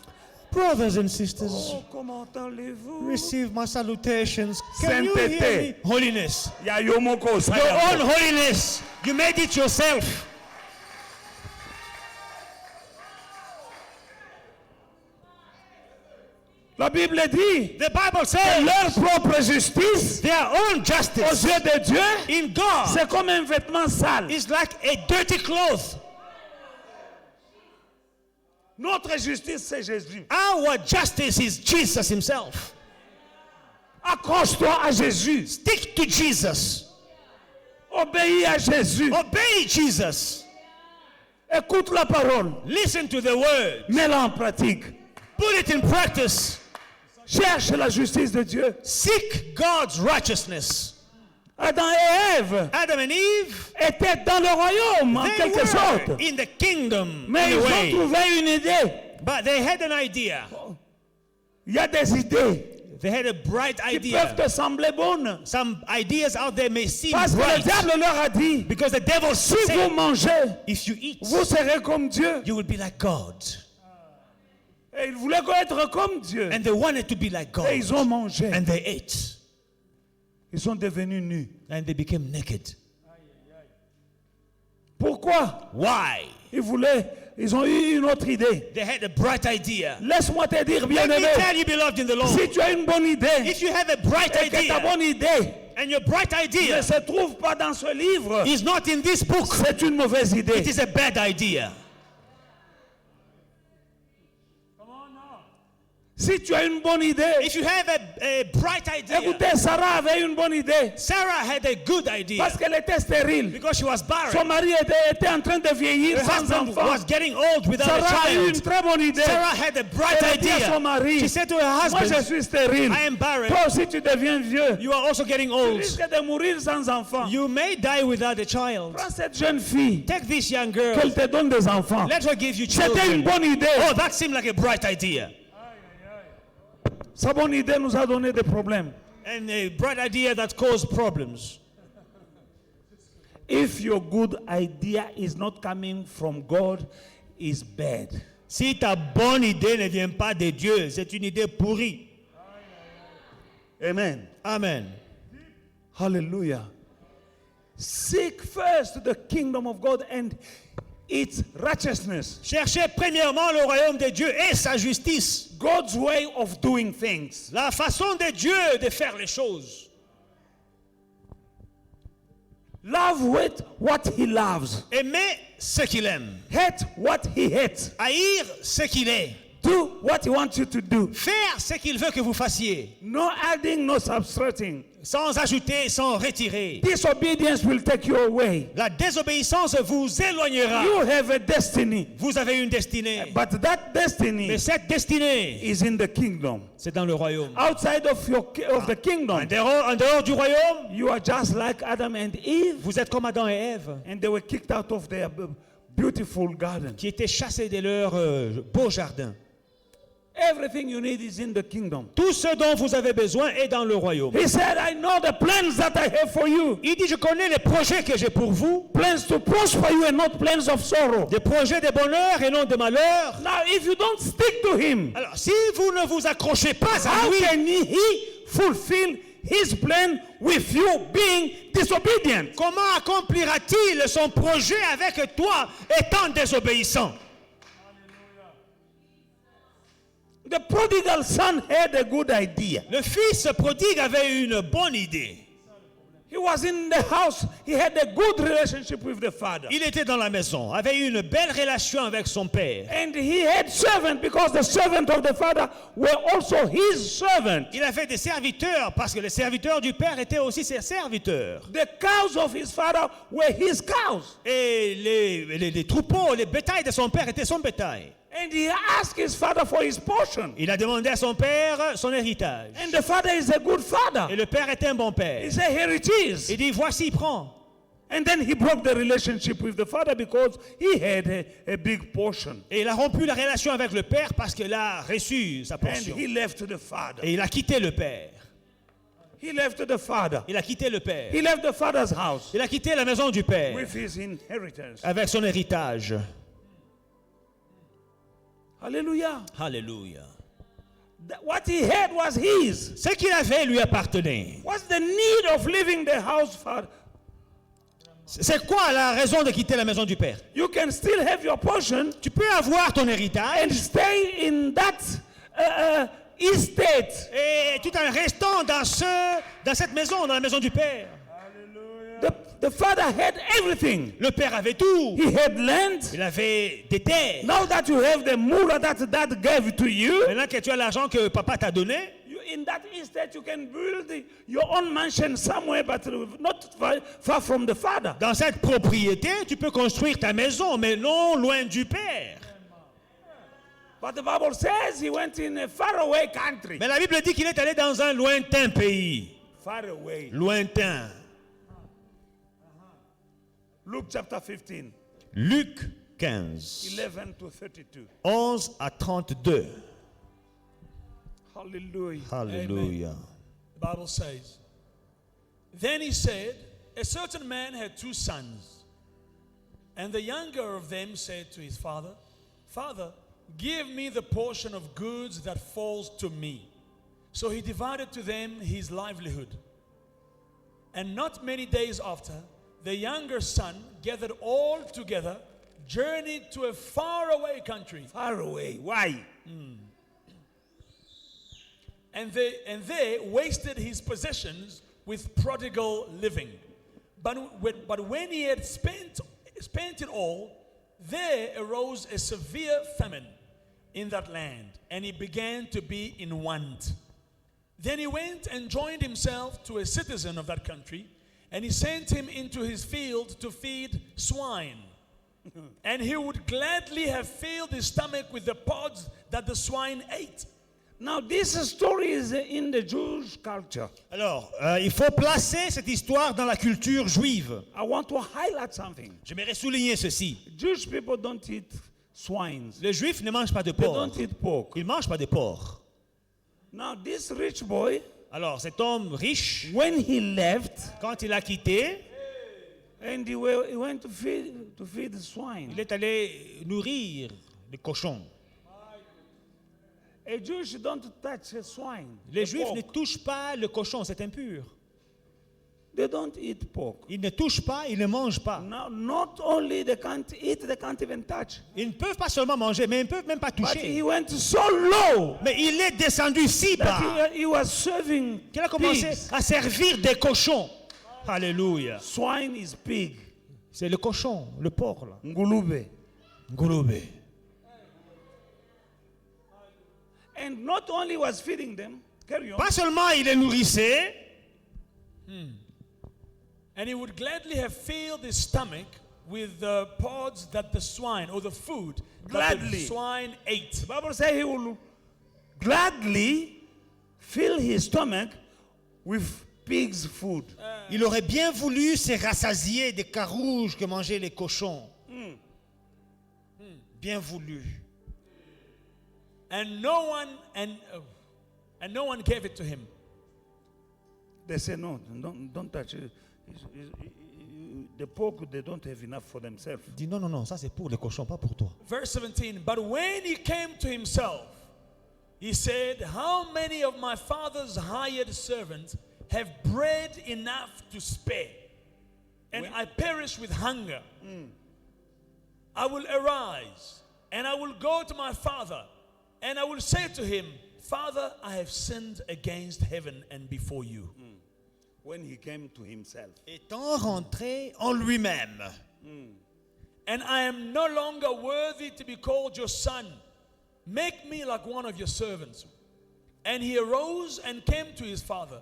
Brothers and sisters, Oh, comment allez-vous? receive my salutations. Can you hear Sainteté. me? Holiness. Ya yomoko Your own holiness. You made it yourself. La Bible dit The Bible que says leur propre justice their own aux justice yeux de Dieu, in God c'est comme un vêtement sale. is like a dirty cloth. Notre justice, c'est Jésus. Our justice is Jesus himself. Accroche-toi à Jésus. Stick to Jesus. Obéis à Jésus. Obey Jesus. Écoute la parole. Listen to the word. Mets-la en pratique. Put it in practice. Cherche la justice de Dieu. Seek God's righteousness. Adam et Ève Adam and Eve, étaient dans le royaume, en they quelque were sorte. in the kingdom Mais in ils a ont way. trouvé une idée. But they had an idea. Il y a des idées They had a bright qui idea. peuvent te sembler bonnes. Some ideas out there may seem Parce que le bright. diable leur a dit, Because the devil si vous said, mangez, if you eat, vous serez comme Dieu. you will be like God. Et ils voulaient être comme Dieu. And they wanted to be like God. Et ils ont mangé. And they ate. Ils sont devenus nus. And they became naked. Pourquoi? Why? Ils voulaient Ils ont eu une autre idée. They had a bright idea. Laisse-moi te dire, Let me bien-aimé, tell you, beloved in the Lord, si tu as une bonne idée, if you have a bright et que ta idea, bonne idée and your bright ne idea se trouve pas dans ce livre, is not in this book, c'est une mauvaise it idée. is a bad idea. Si tu as une bonne idée, If you have a bright idea, écoutez, Sarah avait une bonne idée Sarah had a good idea parce qu'elle était stérile. because she was Son barren. mari était en train de vieillir Her sans husband enfant. was getting old without a Sarah a eu une child. très bonne idée. Sarah had a bright Elle a dit à son idea. mari, She said to her moi je husband, suis stérile. I am barren. Toi aussi tu deviens vieux. You are also getting Tu old. risques de mourir sans enfant. You may die without a child. Prends cette jeune fille, Take this young girl. qu'elle te donne des enfants. Let her give you C'était une children. bonne idée. Oh, that seemed like a bright idea. Sa bonne idée nous a donné des problèmes. And a bright idea that caused problems. If your good idea is not coming from God, it's bad. Si ta bonne idée ne vient pas de Dieu, c'est une idée pourrie. Amen. Amen. Hallelujah. Seek first the kingdom of God and its righteousness. Cherchez premièrement le royaume de Dieu et sa justice. God's way of doing things. La façon de Dieu de faire les choses. Love with what he loves. Aimer ce qu'il aime. Hate what he hates. Haïr ce qu'il est. Do what he wants you to do. Faire ce qu'il veut que vous fassiez. No adding, no subtracting. Sans ajouter, sans retirer. Disobedience will take you away. La désobéissance vous éloignera. You have a destiny. Vous avez une destinée. But that destiny Mais cette destinée, is in the kingdom. c'est dans le royaume. Outside of the kingdom, En dehors du royaume, you are just like Adam and Eve. vous êtes comme Adam et Ève, And they were kicked out of their beautiful garden. qui étaient chassés de leur beau jardin. Everything you need is in the kingdom. Tout ce dont vous avez besoin est dans le royaume. He said, I know the plans that I have for you. Il dit, je connais les projets que j'ai pour vous, Plans to prosper you and not plans of sorrow. des projets de bonheur et non de malheur. Now, if you don't stick to him, Alors, si vous ne vous accrochez pas à how lui, can he fulfill his plan with you being disobedient? comment accomplira-t-il son projet avec toi étant désobéissant? The prodigal son had a good idea. Le fils prodigue avait une bonne idée. He was in the house. He had a good relationship with the father. Il était dans la maison, avait une belle relation avec son père. And he had servants because the servants of the father were also his servants. Il avait des serviteurs parce que les serviteurs du père étaient aussi ses serviteurs. The cows of his father were his cows. Et les troupeaux, les bétails de son père étaient son bétail. And he asked his father for his portion. Il a demandé à son père son héritage. And the father is a good Et father. le père était un bon père. He said, here it is. Il dit, voici, prends. And then he broke the relationship with the father because he had a big portion. Et il a rompu la relation avec le père parce qu'il a reçu sa And portion. he left the father. Et il a quitté le père. He left the father. Il a quitté le père. He left the father's house Il a quitté la maison du père with his inheritance. avec son héritage. Hallelujah. Alléluia. What he had was his. Ce qu'il avait lui appartenait. What's the need of leaving the house, father? C'est quoi la raison de quitter la maison du père? You can still have your portion Tu peux avoir ton héritage and stay in that estate. et tout en restant dans cette maison, dans la maison du père. The father had everything. Le père avait tout. He had land. Il avait des terres. Now that you have the mula that dad gave to you, Maintenant que tu as l'argent que papa t'a donné, in that estate you can build your own mansion somewhere, but not far from the father. dans cette propriété, tu peux construire ta maison, mais non loin du père. But the Bible says he went in a faraway country. Mais la Bible dit qu'il est allé dans un lointain pays. Far away. Lointain. Luke chapter 15, Luc 15, 11 to 32. 11 à 32. Hallelujah. Hallelujah. The Bible says, then he said, a certain man had 2 sons. And the younger of them said to his father, Father, give me the portion of goods that falls to me. So he divided to them his livelihood. And not many days after, the younger son gathered all together journeyed to a faraway country. Far away. Why? And they wasted his possessions with prodigal living. But when he had spent it all, there arose a severe famine in that land, and he began to be in want. Then he went and joined himself to a citizen of that country, and he sent him into his field to feed swine. And he would gladly have filled his stomach with the pods that the swine ate. Now, this story is in the Jewish culture. Alors, il faut placer cette histoire dans la culture juive. I want to highlight something. J'aimerais souligner ceci. Jewish people don't eat swines. Les Juifs ne mangent pas de They porc. don't eat pork. Ils ne mangent pas de porc. Now, this rich boy, Alors, cet homme riche, when he left, quand il a quitté, and he went to feed the swine. il est allé nourrir les cochons. A Jewish don't touch a swine. Les the Juifs pork. ne touchent pas le cochon, c'est impur. They don't eat pork. Ils ne touchent pas, ils ne mangent pas. Now, not only they can't eat, they can't even touch. Ils ne peuvent pas seulement manger, mais ils ne peuvent même pas But he toucher. went so low Mais il est descendu si bas that he was serving qu'il a commencé pigs. à servir des cochons. Alléluia. Swine is pig. C'est le cochon, le porc là. Ngulube. Ngulube. And not only was feeding them, carry on. Pas seulement il les nourrissait, And he would gladly have filled his stomach with the pods that the swine, or the food that the Gladly. swine ate. The Bible says he will gladly fill his stomach with pig's food. il aurait bien voulu se rassasier des carouges que mangeaient les cochons. Bien voulu. And no one gave it to him. They say, no, don't touch it. The pork, they don't have enough for themselves. Il dit non, non, non, ça c'est pour les cochons, pas pour toi. Verse 17, but when he came to himself, he said, how many of my father's hired servants have bread enough to spare? And I perish with hunger. I will arise, and I will go to my father, and I will say to him, Father, I have sinned against heaven and before you. When he came to himself. Étant rentré en lui-même, And I am no longer worthy to be called your son. Make me like one of your servants. And he arose and came to his father.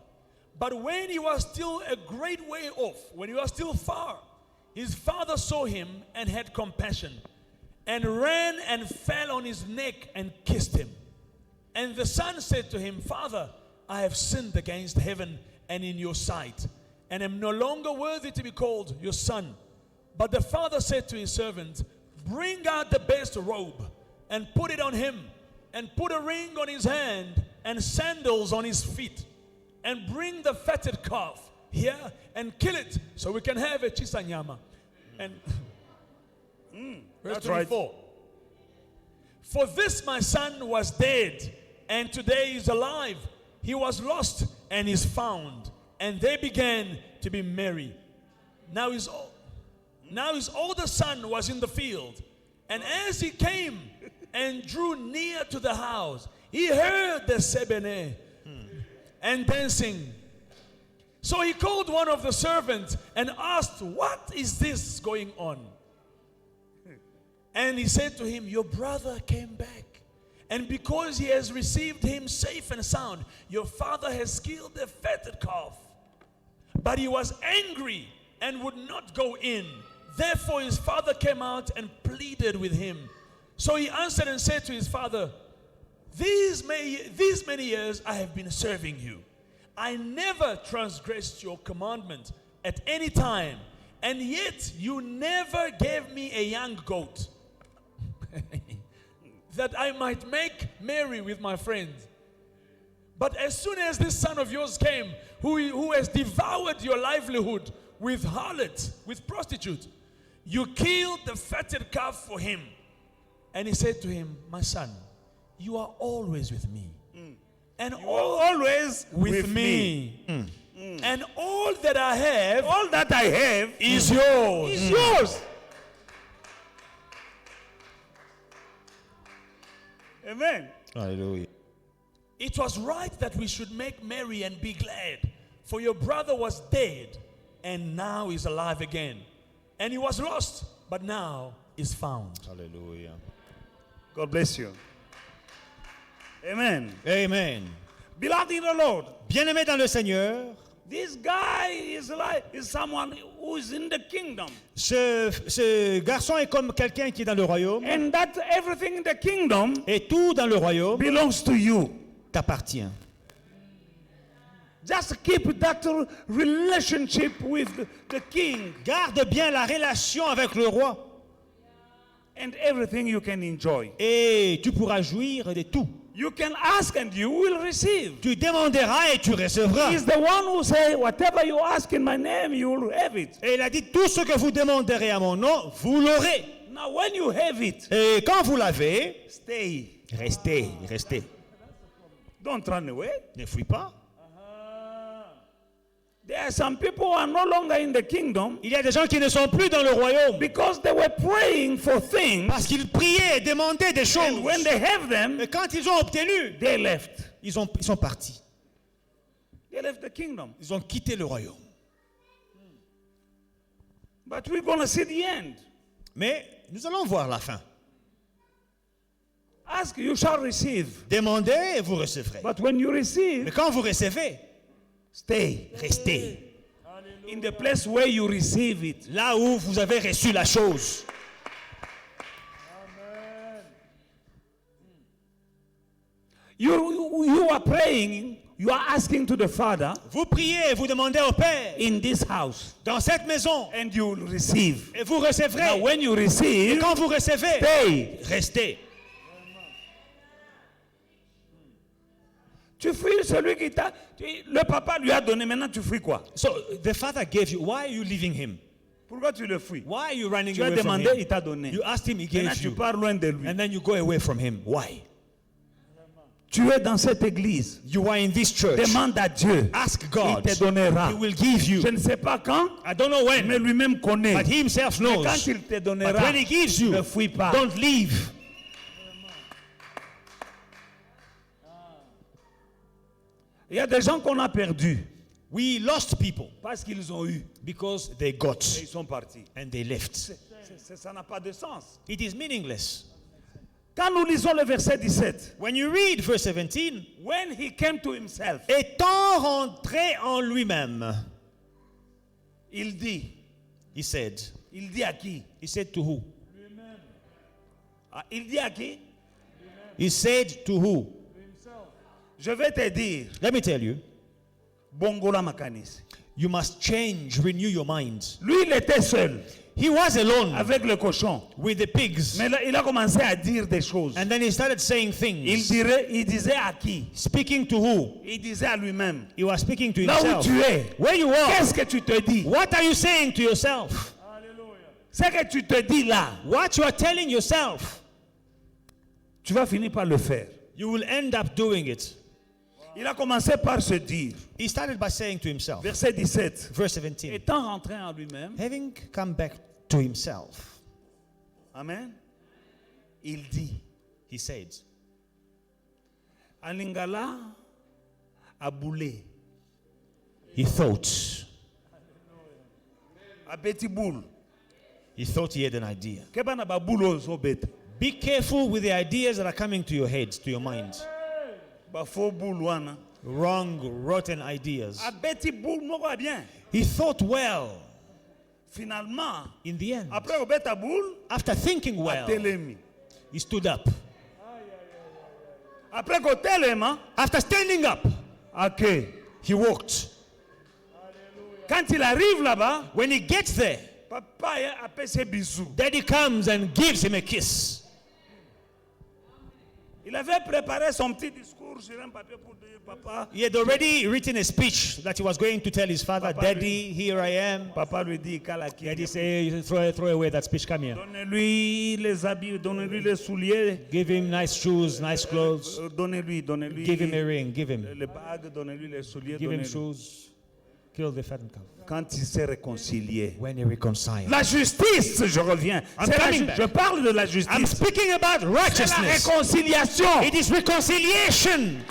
But when he was still a great way off, when he was still far, his father saw him and had compassion, and ran and fell on his neck and kissed him. And the son said to him, Father, I have sinned against heaven and in your sight, and am no longer worthy to be called your son. But the father said to his servant, bring out the best robe and put it on him, and put a ring on his hand and sandals on his feet, and bring the fatted calf here and kill it so we can have a chisanyama. And verse That's right. 24. For this my son was dead, and today is alive. He was lost and is found. And they began to be merry. Now his older son was in the field. And as he came and drew near to the house, he heard the sebene and dancing. So he called one of the servants and asked, what is this going on? And he said to him, your brother came back. And because he has received him safe and sound, your father has killed the fatted calf. But he was angry and would not go in. Therefore his father came out and pleaded with him. So he answered and said to his father, these many years I have been serving you. I never transgressed your commandment at any time, and yet you never gave me a young goat that I might make merry with my friends. But as soon as this son of yours came, who has devoured your livelihood with harlots, with prostitutes, you killed the fatted calf for him. And he said to him, my son, you are always with me. And Always with me. And all that I have All that I have is yours. is yours. Amen. Alléluia. It was right that we should make merry and be glad, for your brother was dead and now is alive again. And he was lost, but now is found. Alléluia. God bless you. Amen. Amen. Beloved in the Lord, Bien-aimés dans le Seigneur, this guy is someone who is in the kingdom. ce garçon est comme quelqu'un qui est dans le royaume, And that everything in the kingdom et tout dans le royaume belongs to you. t'appartient. Just keep that relationship with the king, Garde bien la relation avec le roi and everything you can enjoy. et tu pourras jouir de tout. You can ask and you will receive. Tu demanderas et tu recevras. He's the one who say, whatever you ask in my name, you will have it. Et il a dit, tout ce que vous demanderez à mon nom, vous l'aurez. Now when you have it, Et quand vous l'avez, stay. restez. Don't run away. Ne fuis pas. There are some people who are no longer in the kingdom Il y a des gens qui ne sont plus dans le royaume because they were praying for things, parce qu'ils priaient et demandaient des choses. and when they have them, Et quand ils ont obtenu, they left. ils sont partis. They left the kingdom. Ils ont quitté le royaume. But we're going to see the end. Mais nous allons voir la fin. Ask, you shall receive. Demandez et vous recevrez. But when you Mais receive, quand vous recevez, stay restez. in the place where you receive it. Là où vous avez reçu la chose. You are praying, you are asking to the Father Vous priez et vous demandez au Père in this house, dans cette maison and you will receive. et vous Now, recevrez. when you Et receive, quand vous recevez, stay. restez. Tu fuis celui qui t'a. Le papa lui a donné, maintenant tu fuis quoi? So the Father gave you. Why are you leaving him? Pourquoi tu le fuis? Why are you running Tu as away from demandé, him? il t'a donné. You asked him, he Maintenant gave tu you. pars loin de lui. And then you go away from him. Why? Tu es dans cette église. You are in this church. Demande à Dieu. Ask God. Il te donnera. He will give you. Je ne sais pas quand, I don't know when, mais lui-même connaît. but he himself Mais knows. quand il te But donnera, when he gives you, ne fuis pas. don't leave. Il y a des gens qu'on a perdus We lost people parce qu'ils ont eu because they got et ils sont partis. and they left. Ça n'a pas de sens. It is meaningless. Quand nous lisons le verset 17, When you read verse 17, when he came to himself, étant rentré en lui-même, il dit il dit à qui? he said to who? Ah, il dit à qui? He said to who? Je vais te dire, Let me tell you, Bongola Makanisi. you must change, renew your mind. Lui, il était seul He was alone avec le cochon. with the pigs. Mais là, il a commencé à dire des choses. And then he started saying things. Il disait à qui? Speaking to who? Il disait à lui-même. He was speaking to Là où himself. tu es, Where you are, qu'est-ce que tu te dis? what are you saying to yourself? Ce que tu te dis là, What you are telling yourself, tu vas finir par le faire. you will end up doing it. Il a commencé par se dire, He started by saying to himself, verset 17, verse 17, étant rentré en lui-même, having come back to himself, amen, il dit, he said, en lingala, a boulé, he thought a beti boule. he had an idea. Keba na ba boule ozo beta. Be careful with the ideas that are coming to your head, to your mind. Ba faux boule wana. Wrong, rotten ideas. A beti boule moko a bien. He thought well. Finalement, In the end, après o beta boule, after thinking a well, telemi. he stood up. Après ko telema, After standing up, ok. he walked. Quand il arrive là-bas, When he gets there, papa a fait ses bisous. Daddy comes and gives him a kiss. Il avait préparé son petit discours sur un papier pour dire, papa. He had already written a speech that he was going to tell his father, Papa Daddy, here I am. Papa lui dit, Kalaki. Daddy say, throw away that speech, come here. Donnez-lui les habits, donnez-lui les souliers. Give him nice shoes, nice clothes. Donnez-lui Give him a ring, give him. les bagues, donnez-lui les souliers. Give him donnez-lui. shoes. Kill the fattened calf. Quand il s'est réconcilié. When he reconciled. La justice, je reviens. I'm C'est la coming back. je parle de la I'm justice. speaking about C'est la righteousness. réconciliation. It is reconciliation.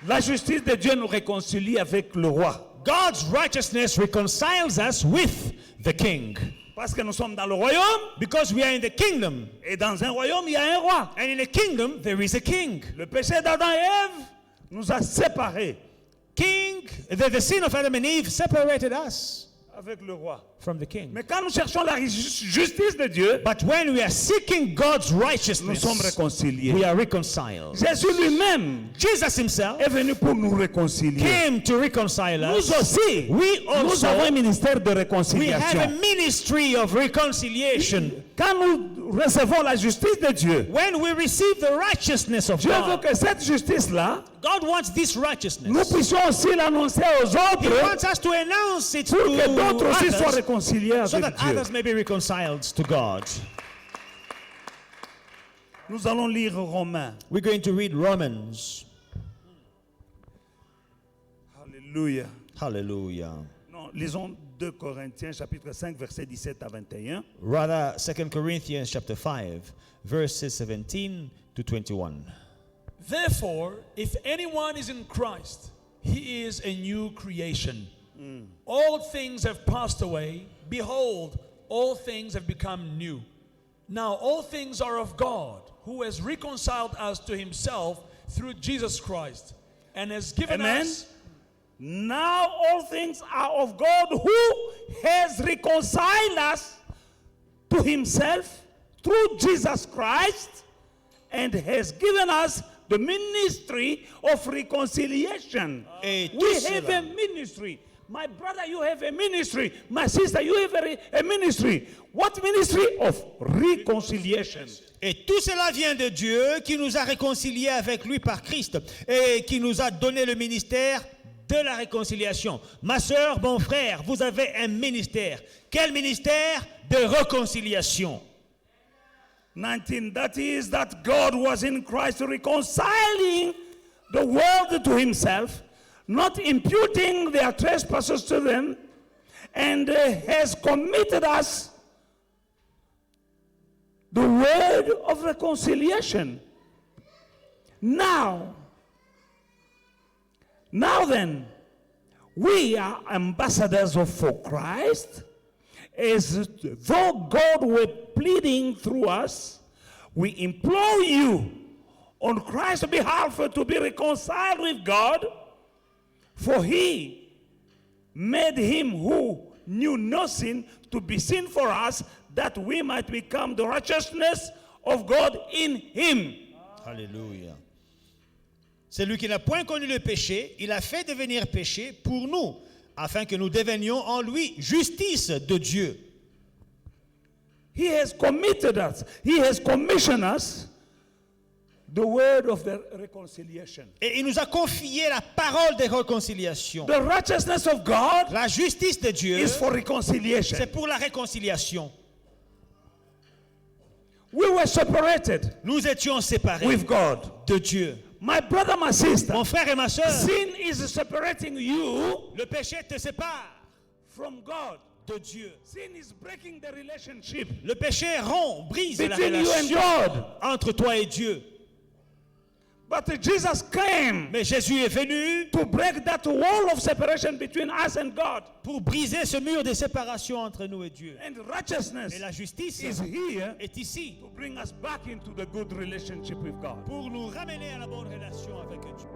La justice de Dieu nous réconcilie avec le roi. God's righteousness reconciles us with the king. Parce que nous sommes dans le royaume. Because we are in the kingdom. Et dans un royaume, il y a un roi. And in a kingdom, there is a king. Le péché d'Adam et Ève nous a séparés The sin of Adam and Eve separated us avec le roi. from the king. Mais quand nous cherchons la justice de Dieu, But when we are seeking God's nous righteousness, sommes réconciliés. we are reconciled. Jésus lui-même Jesus himself est venu pour nous réconcilier. came to reconcile Nous us. aussi, We nous avons un also, ministère de we have a réconciliation. ministry of reconciliation. Quand nous recevons la justice de Dieu, When we receive the righteousness of Dieu veut God, que cette justice-là, God wants this nous righteousness. puissions aussi l'annoncer aux He autres wants us to announce it pour que d'autres aussi soient to others, réconciliés so avec that Dieu. others may be reconciled to God. Nous allons lire Romains. We're going to read Romans. Alléluia. Hallelujah. Non, lisons 2 Corinthiens chapitre 5 versets 17 à 21. Rather, 2 Corinthians chapter 5, verses 17 to 21. Therefore, if anyone is in Christ, he is a new creation. All things have passed away. Behold, all things have become new. Now, all things are of God, who has reconciled us to himself through Jesus Christ, and has given Amen. us. Now all things are of God who has reconciled us to himself through Jesus Christ and has given us the ministry of reconciliation. Et We tout have cela- a ministry. My brother, you have a ministry. My sister, you have a ministry. What ministry? Of reconciliation. Et tout cela vient de Dieu qui nous a réconciliés avec lui par Christ et qui nous a donné le ministère de la réconciliation. Ma sœur, mon frère, vous avez un ministère. Quel ministère? De réconciliation. 19, that is that God was in Christ reconciling the world to himself, not imputing their trespasses to them, and has committed us the word of reconciliation. Now then, we are ambassadors for Christ, as though God were pleading through us. We implore you on Christ's behalf to be reconciled with God, for he made him who knew no sin to be sin for us, that we might become the righteousness of God in him. Alléluia. Celui qui n'a point connu le péché, il a fait devenir péché pour nous, afin que nous devenions en lui justice de Dieu. He has committed us, he has commissioned us the word of the reconciliation. Et il nous a confié la parole de réconciliation. The righteousness of God La justice de Dieu, is for reconciliation. c'est pour la réconciliation. We were separated Nous étions séparés with God. de Dieu. My brother, my sister, Mon frère et ma sœur, sin is separating you le péché te sépare from God. de Dieu. Sin is breaking the relationship Le péché rompt, brise la between you and relation God. entre toi et Dieu. But Jesus came Mais Jésus est venu to break that wall of separation between us and God. pour briser ce mur de séparation entre nous et Dieu. And righteousness Et la justice is here est ici to bring us back into the good relationship with God. pour nous ramener à la bonne relation avec Dieu.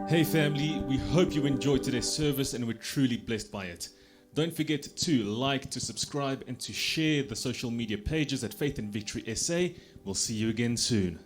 Hey family, we hope you enjoyed today's service and were truly blessed by it. Don't forget to like, to subscribe and to share the social media pages at Faith and Victory SA. We'll see you again soon.